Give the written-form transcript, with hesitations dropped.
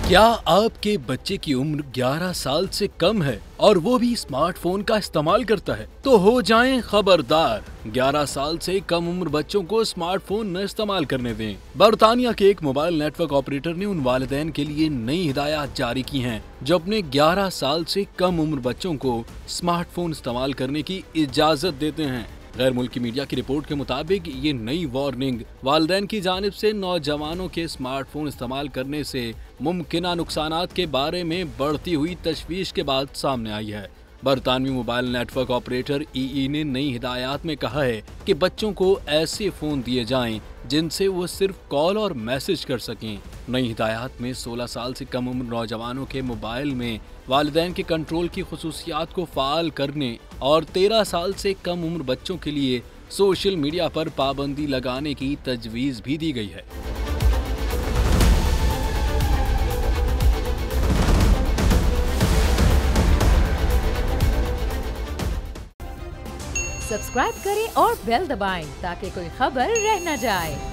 क्या आपके बच्चे की उम्र 11 साल से कम है और वो भी स्मार्टफोन का इस्तेमाल करता है? तो हो जाएं खबरदार। 11 साल से कम उम्र बच्चों को स्मार्टफोन न इस्तेमाल करने दें। बरतानिया के एक मोबाइल नेटवर्क ऑपरेटर ने उन वालिदैन के लिए नई हिदायत जारी की हैं जो अपने 11 साल से कम उम्र बच्चों को स्मार्टफोन इस्तेमाल करने की इजाजत देते हैं। गैर मुल्की मीडिया की रिपोर्ट के मुताबिक ये नई वार्निंग वालिदैन की जानिब से नौजवानों के स्मार्टफोन इस्तेमाल करने से मुमकिना नुकसानात के बारे में बढ़ती हुई तशवीश के बाद सामने आई है। बरतानवी मोबाइल नेटवर्क ऑपरेटर ईई ने नई हिदायत में कहा है कि बच्चों को ऐसे फ़ोन दिए जाएं जिनसे वो सिर्फ कॉल और मैसेज कर सकें। नई हिदायत में 16 साल से कम उम्र नौजवानों के मोबाइल में वालिदैन के कंट्रोल की खुसूसियात को फ़ाल करने और 13 साल से कम उम्र बच्चों के लिए सोशल मीडिया पर पाबंदी लगाने की तजवीज़ भी दी गई है। सब्सक्राइब करें और बेल दबाएं ताकि कोई खबर रह न जाए।